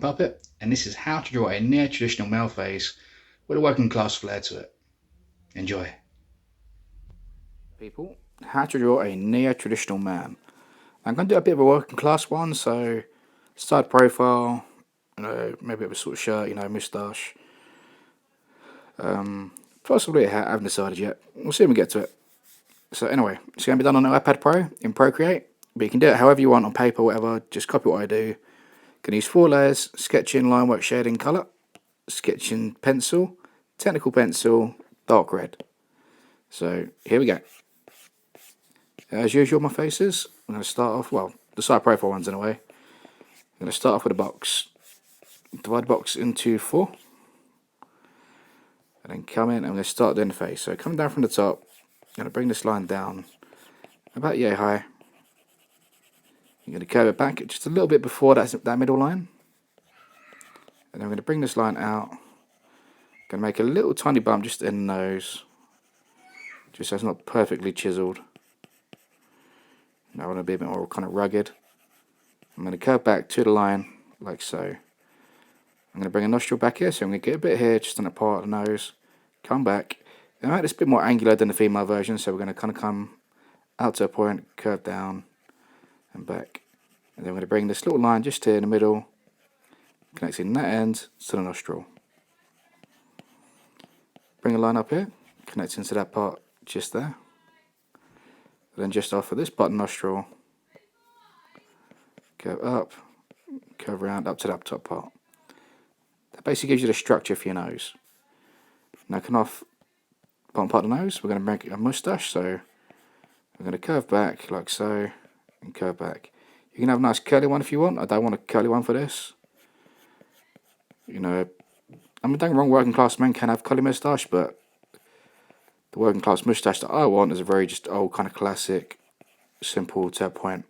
Puppet, and this is how to draw a near-traditional male face with a working class flair to it. Enjoy. People, how to draw a near-traditional man. I'm going to do a bit of a working class one, so side profile, maybe a bit of a sort of shirt, moustache. Possibly a hat, I haven't decided yet. We'll see when we get to it. So anyway, it's going to be done on an iPad Pro in Procreate, but you can do it however you want on paper, whatever, just copy what I do. You can use 4 layers: sketching, line work, shading, colour, sketching pencil, technical pencil, dark red. So here we go. As usual, my faces, I'm going to start off, well, the side profile ones in a way. I'm going to start off with a box. Divide the box into 4. And then come in, and I'm going to start doing the face. So coming down from the top, I'm going to bring this line down about yay high. I'm going to curve it back just a little bit before that middle line. And then I'm going to bring this line out. I'm going to make a little tiny bump just in the nose, just so it's not perfectly chiseled. Now I want to be a bit more kind of rugged. I'm going to curve back to the line like so. I'm going to bring a nostril back here, so I'm going to get a bit here just on the part of the nose, come back. And I make this a bit more angular than the female version, so we're going to kind of come out to a point, curve down and back. And then we're going to bring this little line just here in the middle, connecting that end to the nostril. Bring a line up here, connecting to that part just there. And then just off of this bottom nostril, curve up, curve around up to that top part. That basically gives you the structure for your nose. Now come off bottom part of the nose, we're going to make a moustache, so we're going to curve back like so, and curve back. You can have a nice curly one if you want. I don't want a curly one for this. I mean, don't get me wrong, working class men can have curly moustache, but the working class moustache that I want is a very just old kind of classic, simple to a point,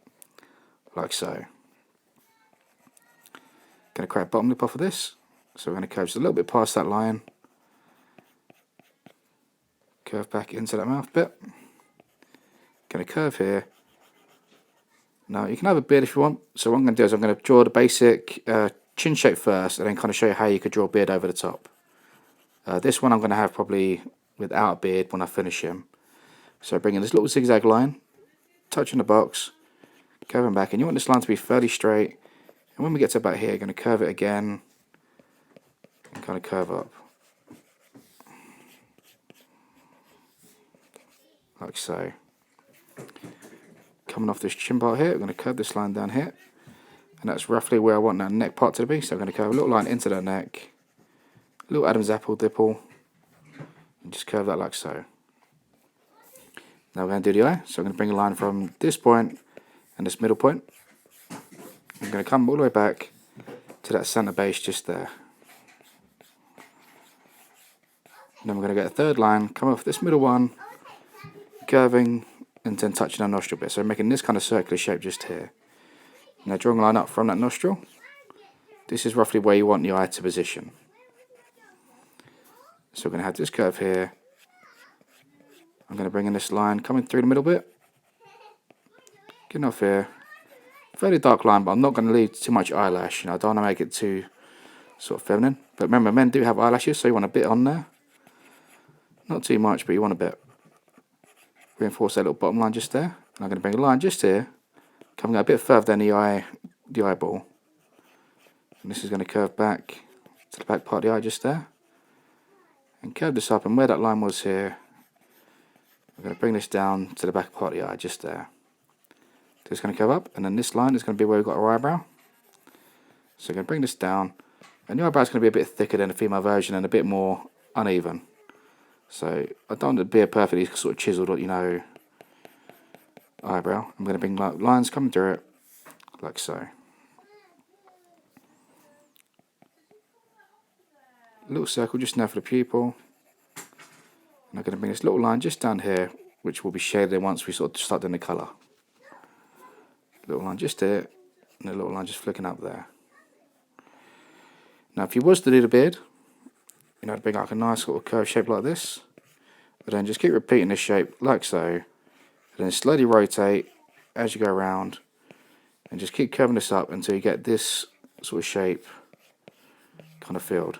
like so. Going to create a bottom lip off of this, so we're going to curve just a little bit past that line. Curve back into that mouth bit. Going to curve here. Now you can have a beard if you want. So what I'm going to do is I'm going to draw the basic chin shape first, and then kind of show you how you could draw a beard over the top. This one I'm going to have probably without a beard when I finish him. So bringing this little zigzag line, touching the box, curving back, and you want this line to be fairly straight. And when we get to about here, you're going to curve it again and kind of curve up. Like so. Coming off this chin part here, we're going to curve this line down here, and that's roughly where I want that neck part to be. So I'm going to curve a little line into that neck, a little Adam's apple dipple, and just curve that like so. Now we're going to do the eye, so I'm going to bring a line from this point and this middle point. I'm going to come all the way back to that centre base just there. And then we're going to get a third line, come off this middle one, curving, and then touching our nostril bit. So making this kind of circular shape just here. Now drawing a line up from that nostril, this is roughly where you want the eye to position. So we're going to have this curve here. I'm going to bring in this line coming through the middle bit, getting off here. Fairly dark line, but I'm not going to leave too much eyelash. I don't want to make it too sort of feminine. But remember, men do have eyelashes, so you want a bit on there. Not too much, but you want a bit. Reinforce that little bottom line just there. And I'm going to bring a line just here, coming out a bit further than the eyeball. And this is going to curve back to the back part of the eye just there. And curve this up, and where that line was here, I'm going to bring this down to the back part of the eye just there. So it's going to curve up, and then this line is going to be where we've got our eyebrow. So I'm going to bring this down, and the eyebrow is going to be a bit thicker than the female version and a bit more uneven. So I don't want it to be a perfectly sort of chiseled, eyebrow. I'm going to bring lines coming through it, like so. A little circle just now for the pupil. And I'm going to bring this little line just down here, which will be shaded in once we sort of start doing the colour. Little line just here, and a little line just flicking up there. Now if you was to do the beard, to bring like a nice sort of curved shape like this, but then just keep repeating this shape like so, and then slowly rotate as you go around, and just keep curving this up until you get this sort of shape kind of field,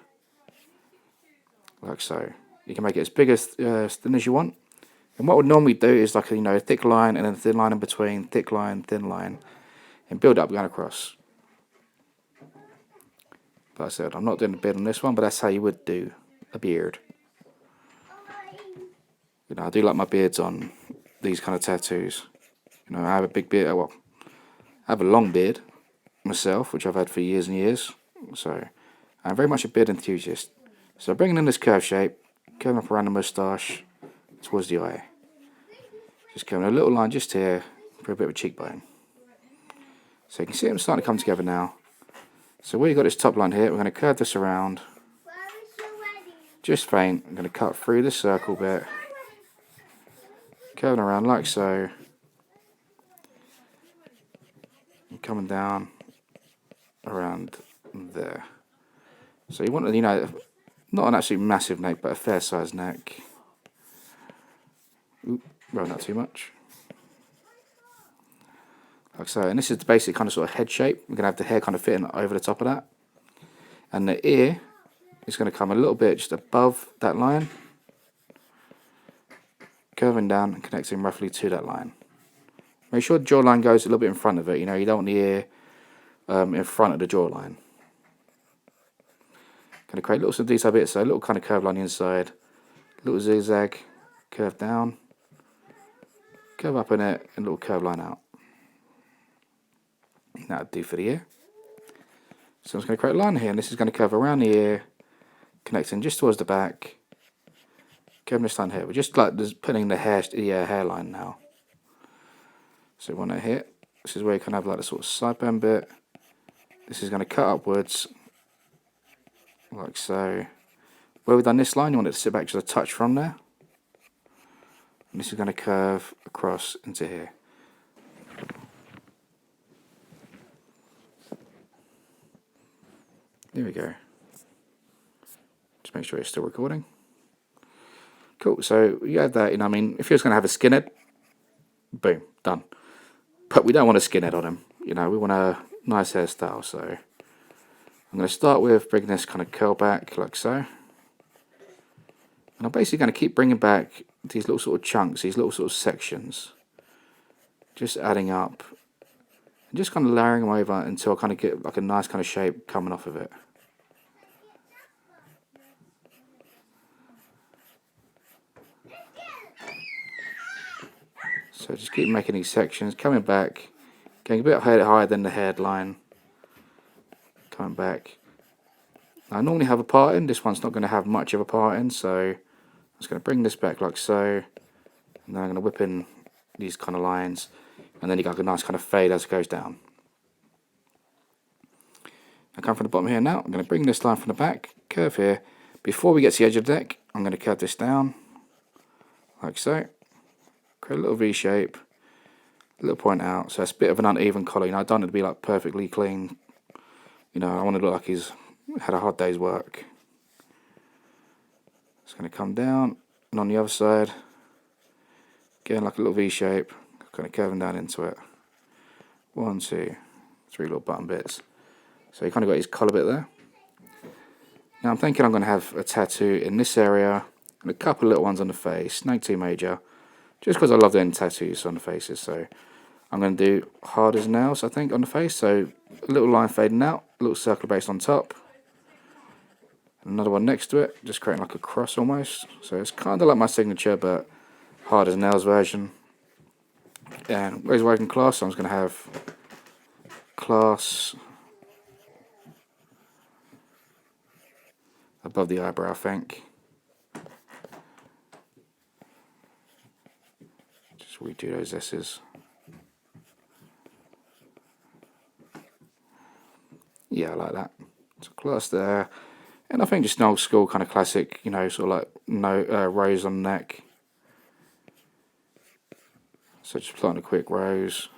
like so. You can make it as big as thin as you want. And what I would normally do is like a thick line and then a thin line in between, thick line, thin line, and build up going across. Like I said, I'm not doing a beard on this one, but that's how you would do a beard. I do like my beards on these kind of tattoos. I have a big beard. Well, I have a long beard myself, which I've had for years and years. So I'm very much a beard enthusiast. So bringing in this curve shape, curving up around the moustache towards the eye. Just curving a little line just here for a bit of a cheekbone. So you can see them starting to come together now. So where you got this top line here, we're going to curve this around. Just faint. I'm going to cut through this circle bit. Curving around like so. And coming down around there. So you want to, not an absolute massive neck, but a fair sized neck. Oop, well, not too much. Like so, and this is the basic kind of sort of head shape. We're going to have the hair kind of fitting over the top of that. And the ear is going to come a little bit just above that line. Curving down and connecting roughly to that line. Make sure the jawline goes a little bit in front of it. You don't want the ear in front of the jawline. Going to create little some detail bits, so a little kind of curve line inside, little zigzag, curve down, curve up in it, and a little curve line out. That'll do for the ear. So I'm just going to create a line here, and this is going to curve around the ear, connecting just towards the back. Curving this line here. We're just putting the hairline now. So we want to hit. This is where you can have like the sort of sideburn bit. This is going to cut upwards, like so. Where we've done this line, you want it to sit back just a touch from there. And this is going to curve across into here. There we go. Just make sure it's still recording. Cool, so you have that, I mean, if you're just going to have a skinhead, boom, done. But we don't want a skinhead on him, we want a nice hairstyle, so I'm going to start with bringing this kind of curl back, like so. And I'm basically going to keep bringing back these little sort of chunks, these little sort of sections. Just adding up, and just kind of layering them over until I kind of get like a nice kind of shape coming off of it. So just keep making these sections, coming back, getting a bit higher than the headline, coming back. Now, I normally have a parting, this one's not going to have much of a parting, so I'm just going to bring this back like so, and then I'm going to whip in these kind of lines, and then you got a nice kind of fade as it goes down. I come from the bottom here now, I'm going to bring this line from the back, curve here. Before we get to the edge of the deck, I'm going to curve this down, like so. Create a little V shape, a little point out, so it's a bit of an uneven collar. I don't want it to be like perfectly clean. I want it to look like he's had a hard day's work. It's going to come down, and on the other side, again like a little V shape, kind of curving down into it. 1, 2, 3 little button bits. So you kind of got his collar bit there. Now I'm thinking I'm going to have a tattoo in this area, and a couple of little ones on the face, no too major. Just because I love doing tattoos on the faces, so I'm going to do hard as nails, I think, on the face. So a little line fading out, a little circle base on top. Another one next to it, just creating like a cross almost. So it's kind of like my signature, but hard as nails version. And where's working class? So I'm just going to have class above the eyebrow, I think. Redo those S's. Yeah, I like that. So class there. And I think just an old school kind of classic, sort of like rose on the neck. So just plotting a quick rose.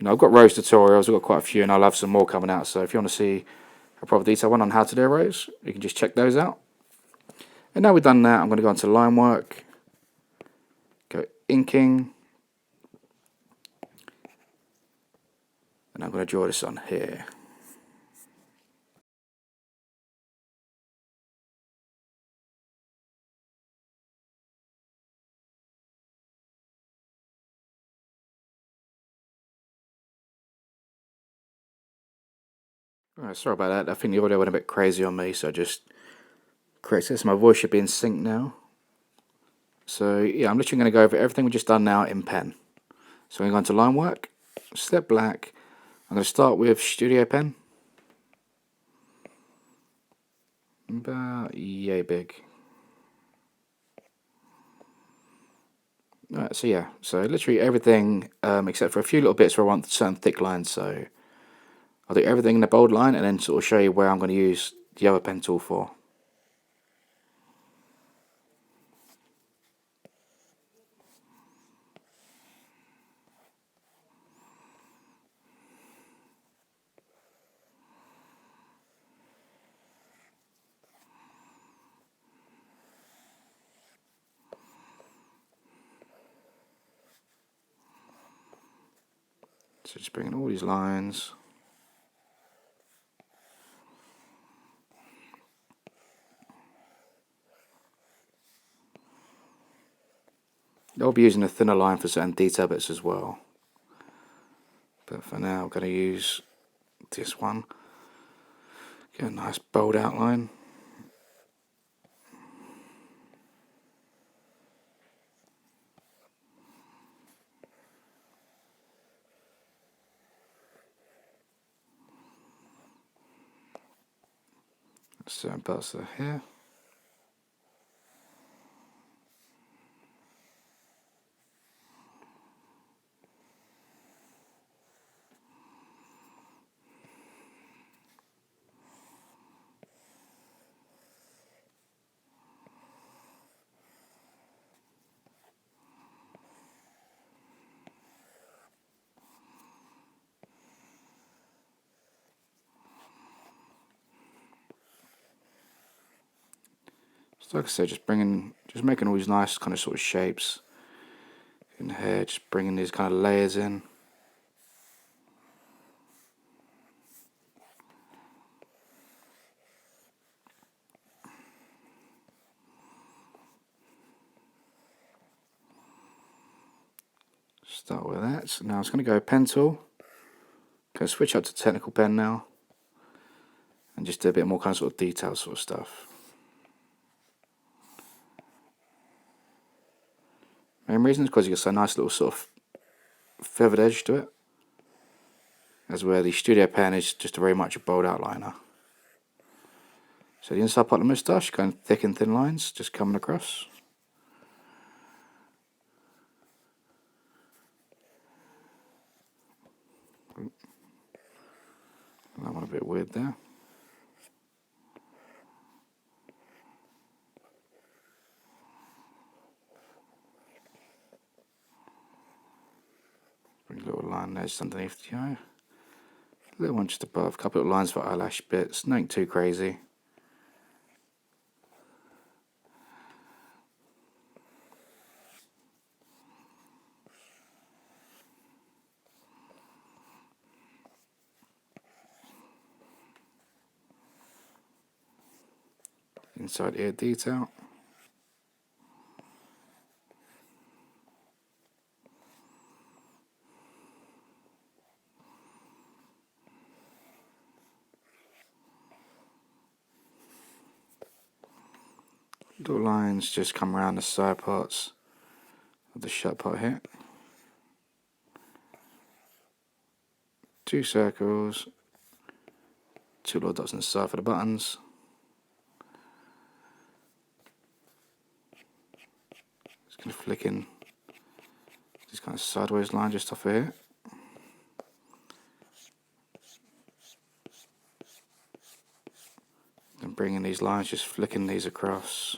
I've got rose tutorials, I've got quite a few, and I'll have some more coming out. So if you want to see a proper detailed one on how to do a rose, you can just check those out. And now we've done that, I'm going to go on to line work. Go inking, and I'm going to draw this on here. Alright, sorry about that. I think the audio went a bit crazy on me, so I just corrected this. My voice should be in sync now. So yeah, I'm literally going to go over everything we've just done now in pen. So I'm going to go into line work, step black. I'm going to start with studio pen. About yay big. Alright, so yeah, so literally everything except for a few little bits where I want certain thick lines. So I'll do everything in the bold line and then sort of show you where I'm going to use the other pen tool for. So just bringing all these lines. I'll be using a thinner line for certain detail bits as well. But for now I'm going to use this one. Get a nice bold outline. Certain parts of here. So like I said, just making all these nice kind of sort of shapes in here, just bringing these kind of layers in. Start with that. So now it's going to go pen tool. Going to switch up to technical pen now, and just do a bit more kind of sort of detail sort of stuff. Main reason is because you get a nice little sort of feathered edge to it, as where the studio pen is just very much a bold outliner. So the inside part of the moustache, going thick and thin lines, just coming across. That one a bit weird there. Bring a little line there just underneath the eye. A little one just above, a couple of lines for eyelash bits, nothing too crazy. Inside ear detail. Little lines just come around the side parts of the shut part here. 2 circles, 2 little dots on the side for the buttons. Just going to flick in this kind of sideways line just off of here. Then bringing these lines, just flicking these across.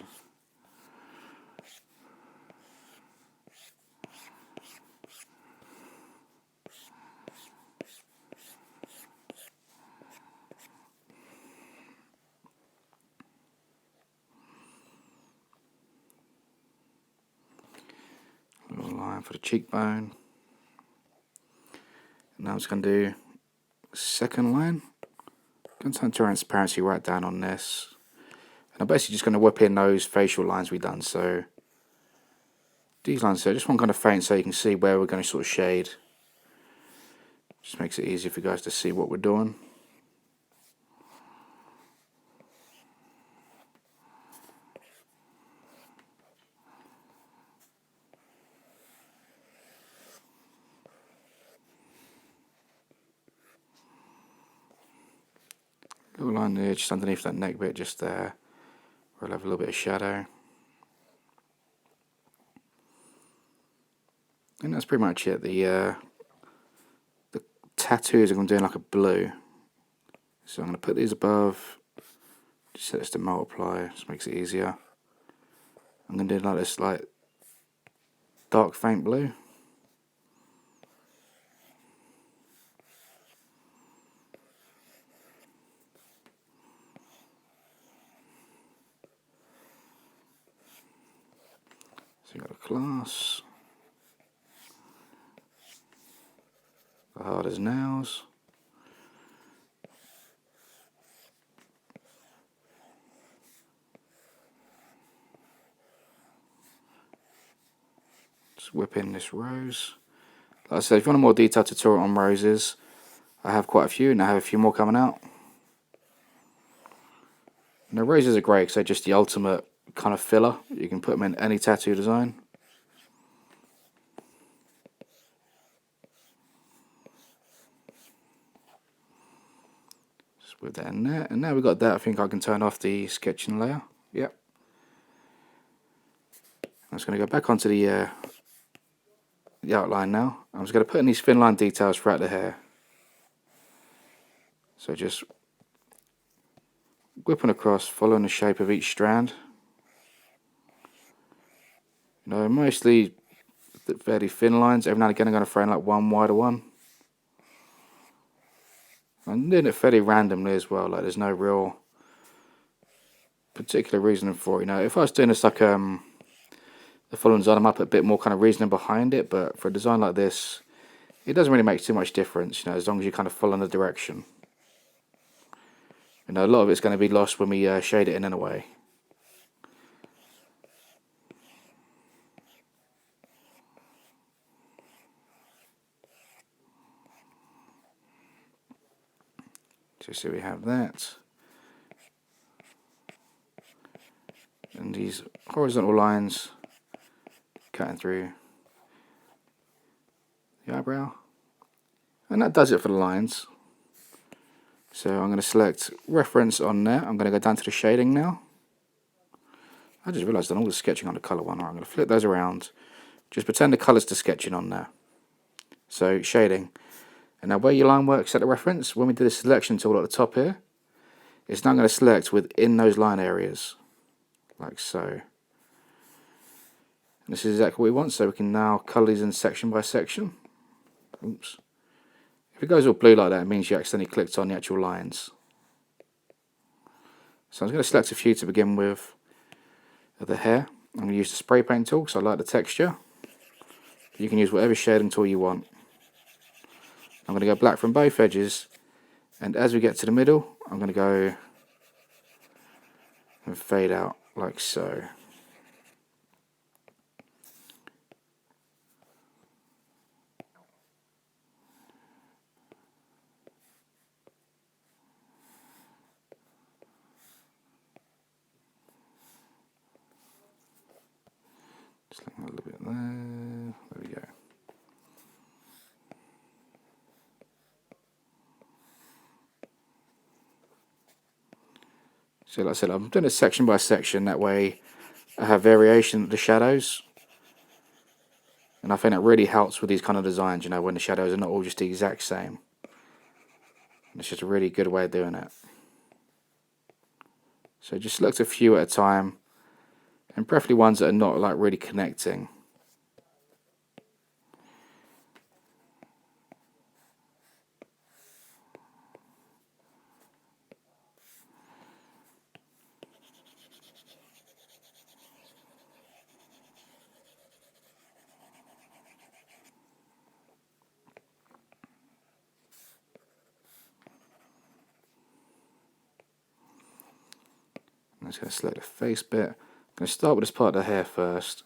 Little line for the cheekbone. Now I'm just going to do second line. Going to turn transparency right down on this. And I'm basically just going to whip in those facial lines we've done. So these lines here, just one kind of faint so you can see where we're going to sort of shade. Just makes it easier for you guys to see what we're doing. little line there, just underneath that neck bit, just there. We'll have a little bit of shadow. And that's pretty much it. The tattoos are going to do like a blue. So I'm going to put these above. Just set this to multiply, just makes it easier. I'm going to do like this, like dark faint blue. So you've got a class. The hard as nails. Just whip in this rose. Like I said, if you want a more detailed tutorial on roses, I have quite a few, and I have a few more coming out. Now roses are great because they're just the ultimate kind of filler. You can put them in any tattoo design. Just whip that in there, and now we've got that, I think I can turn off the sketching layer. Yep. I'm just going to go back onto the outline now. I'm just going to put in these thin line details throughout the hair. So just whipping across, following the shape of each strand. You know, mostly fairly thin lines. Every now and again I'm going to throw in like one wider one. I'm doing it fairly randomly as well, like there's no real particular reasoning for it. You know, if I was doing this like the following design, I might put a bit more kind of reasoning behind it, but for a design like this, it doesn't really make too much difference, you know, as long as you kind of follow the direction. You know, a lot of it's going to be lost when we shade it in a way. So we have that. And these horizontal lines cutting through the eyebrow. And that does it for the lines. So I'm going to select reference on there. I'm going to go down to the shading now. I just realised I've done all the sketching on the colour one. Right, I'm going to flip those around. Just pretend the colour's to sketching on there. So shading. And now where your line works, set the reference. When we do the selection tool at the top here, it's now going to select within those line areas. Like so. And this is exactly what we want, so we can now colour these in section by section. Oops. If it goes all blue like that, it means you accidentally clicked on the actual lines. So I'm going to select a few to begin with the hair. I'm going to use the spray paint tool because I like the texture. You can use whatever shading tool you want. I'm going to go black from both edges, and as we get to the middle, I'm going to go and fade out like so. Just a little bit there. There we go. So like I said, I'm doing it section by section, that way I have variation of the shadows. And I think that really helps with these kind of designs, you know, when the shadows are not all just the exact same. And it's just a really good way of doing it. So just select a few at a time, and preferably ones that are not like really connecting. I'm just going to select the face bit. I'm going to start with this part of the hair first.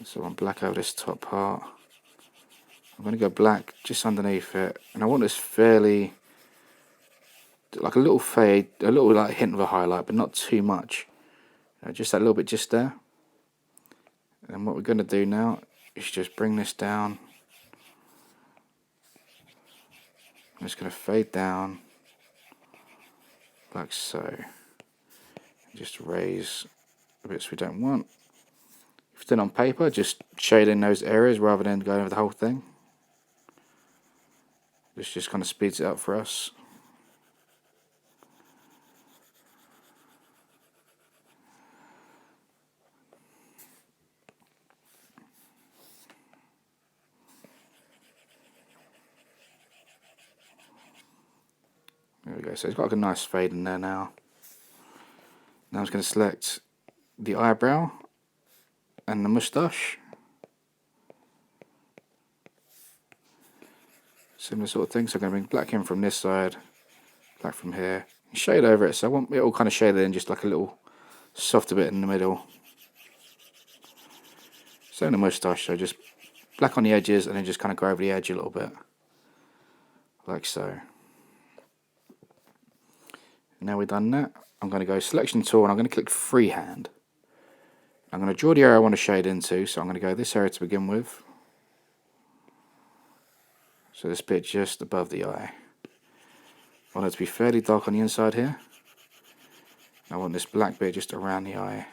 So I'm black over this top part. I'm going to go black just underneath it, and I want this fairly, like a little fade, a little like hint of a highlight, but not too much. Just that little bit just there. And what we're going to do now is just bring this down. I'm just going to fade down. like so. Just raise the bits we don't want. If it's done on paper, just shade in those areas rather than going over the whole thing. This just kind of speeds it up for us. There we go, so it's got like a nice fade in there now. Now I'm just going to select the eyebrow and the mustache. Similar sort of thing, so I'm going to bring black in from this side, black from here. Shade over it, so I want it all kind of shaded in, just like a little softer bit in the middle. So in the mustache, so just black on the edges and then just kind of go over the edge a little bit. Like so. Now we've done that, I'm going to go selection tool and I'm going to click freehand. I'm going to draw the area I want to shade into, so I'm going to go this area to begin with. So this bit just above the eye. I want it to be fairly dark on the inside here. I want this black bit just around the eye,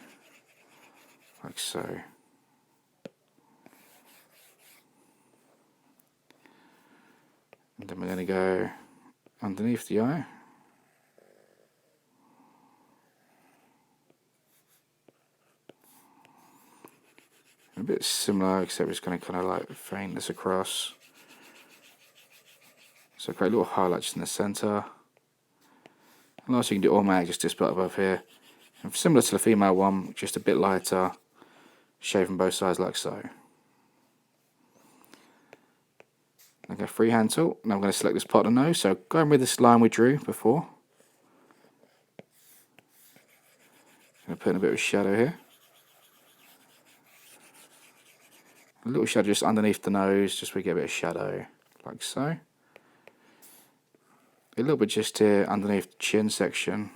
like so. And then we're going to go underneath the eye. A bit similar, except it's going to kind of like faint this across. So create little highlights in the center. And also you can do automatic just this bit above here. And similar to the female one, just a bit lighter, shaving both sides like so. Okay, freehand tool. Now I'm going to select this part of the nose. So going with this line we drew before. I'm going to put in a bit of shadow here. A little shadow just underneath the nose, just so we get a bit of shadow, like so. A little bit just here underneath the chin section.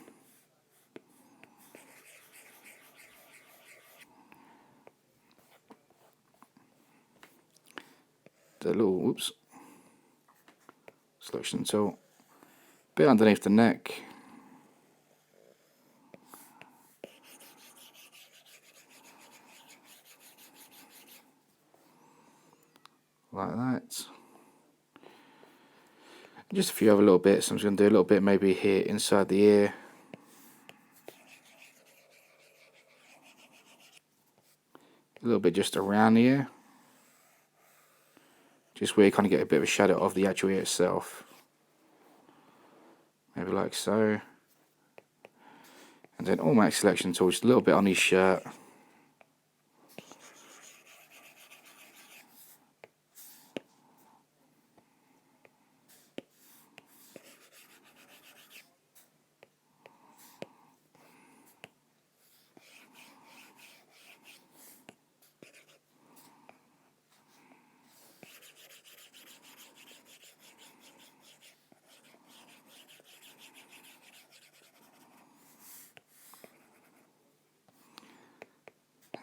The little, whoops, selection tool. Bit underneath the neck. Like that. Just a few other little bits. I'm just going to do a little bit maybe here inside the ear. A little bit just around the ear. Just where you kind of get a bit of a shadow of the actual ear itself. Maybe like so. And then automatic selection tool, just a little bit on his shirt.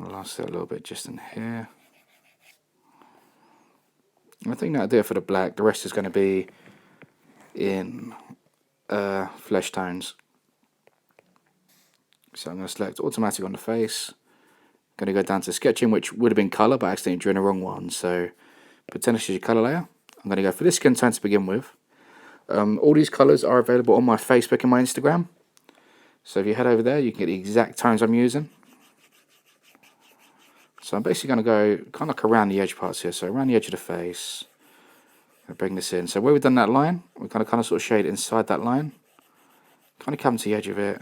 And last a little bit just in here. I think that'll do it for the black. The rest is going to be in flesh tones. So I'm going to select automatic on the face. Going to go down to sketching, which would have been colour, but I accidentally drew in the wrong one. So pretend this is your colour layer. I'm going to go for this skin tone to begin with. All these colours are available on my Facebook and my Instagram. So if you head over there, you can get the exact tones I'm using. So I'm basically going to go kind of like around the edge parts here. So around the edge of the face. I'm going to bring this in. So where we've done that line, we're going to kind of sort of shade it inside that line. Kind of come to the edge of it.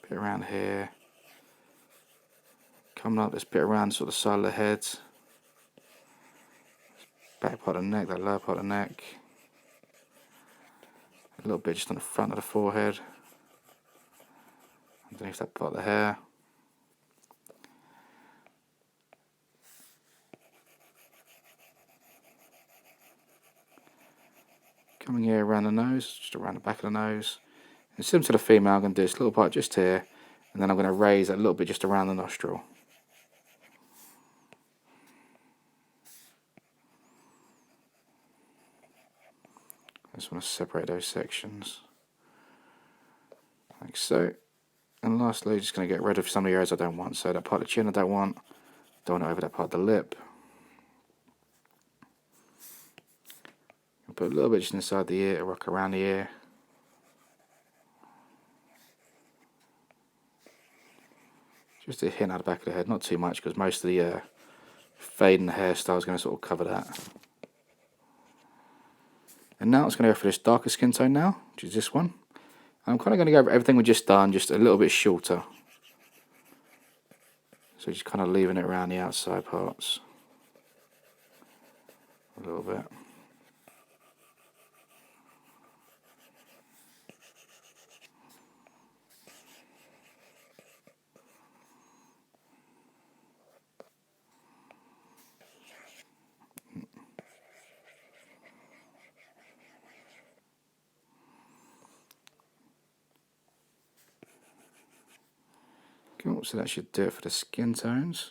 Bit around here. Coming up this bit around sort of the side of the head. Back part of the neck, that lower part of the neck. A little bit just on the front of the forehead. Underneath that part of the hair. Coming here around the nose, just around the back of the nose. And similar to the female, I'm going to do this little part just here. And then I'm going to raise a little bit just around the nostril. I just want to separate those sections. like so. And lastly, just going to get rid of some of the areas I don't want. So that part of the chin I don't want over that part of the lip. I'll put a little bit just inside the ear, rock around the ear. Just a hint out the back of the head, not too much, because most of the fade in the hairstyle is going to sort of cover that. And now it's going to go for this darker skin tone now, which is this one. I'm kind of going to go over everything we just done, just a little bit shorter. So just kind of leaving it around the outside parts. A little bit. Cool, so that should do it for the skin tones.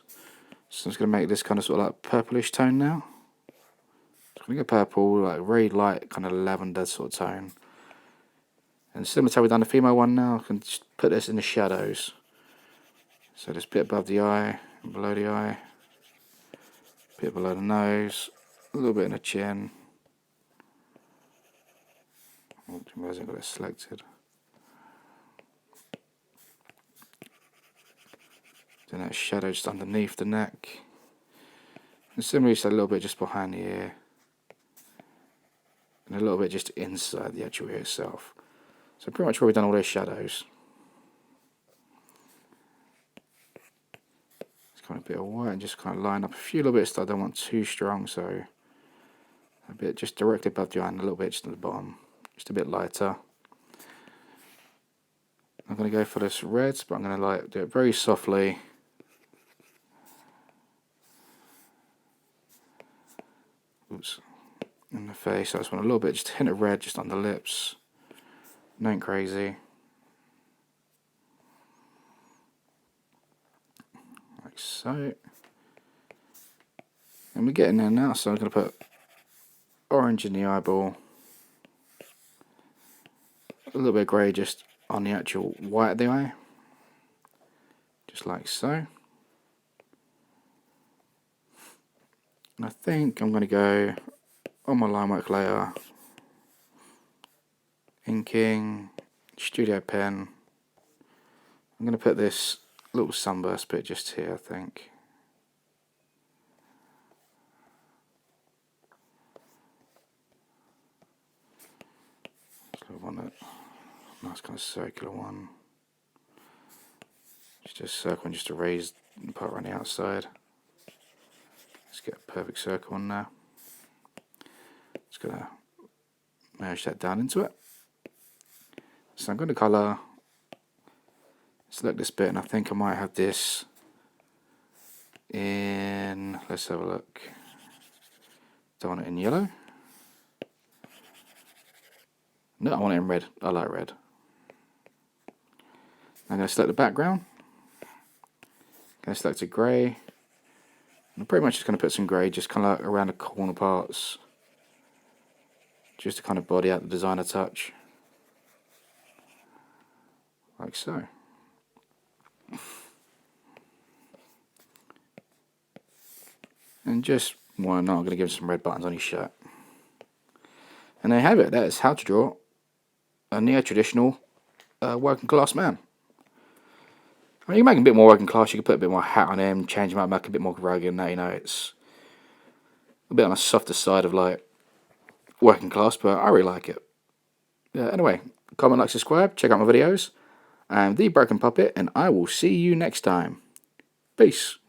So I'm just going to make this kind of sort of like purplish tone now. So I'm going to go purple, like very light kind of lavender sort of tone. And similar to how we've done the female one now, I can just put this in the shadows. So just a bit above the eye, and below the eye, a bit below the nose, a little bit in the chin. Oops, I hasn't got it selected. Then that shadow just underneath the neck. And similarly, just a little bit just behind the ear. And a little bit just inside the actual ear itself. So pretty much where we've done all those shadows. Just kind of a bit of white and just kind of line up a few little bits that I don't want too strong. So a bit just directly above the eye and a little bit just at the bottom. Just a bit lighter. I'm going to go for this red, but I'm going to like do it very softly. Oops, in the face. I just want a little bit, just a hint of red just on the lips. Nothing crazy. Like so. And we're getting there now, so I'm going to put orange in the eyeball. A little bit of grey just on the actual white of the eye. Just like so. And I think I'm going to go on my line work layer, inking, studio pen. I'm going to put this little sunburst bit just here, I think. So I want a nice kind of circular one. Just a circle and just a raised part around the outside. Let's get a perfect circle on there. Just gonna merge that down into it. So I'm going to colour, select this bit, and I think I might have this in, let's have a look. Don't want it in yellow. No, I want it in red. I like red. I'm going to select the background. I'm going to select a grey. I'm pretty much just going to put some grey just kind of like around the corner parts, just to kind of body out the designer touch, like so. And just why not, I'm going to give him some red buttons on his shirt. And there you have it. That is how to draw a neo-traditional working class man. I mean, you can make him a bit more working class, you can put a bit more hat on him, change him up, make him a bit more rugged, and that, you know, it's a bit on the softer side of like working class, but I really like it. Yeah, anyway, comment, like, subscribe, check out my videos. I'm The Broken Puppet, and I will see you next time. Peace.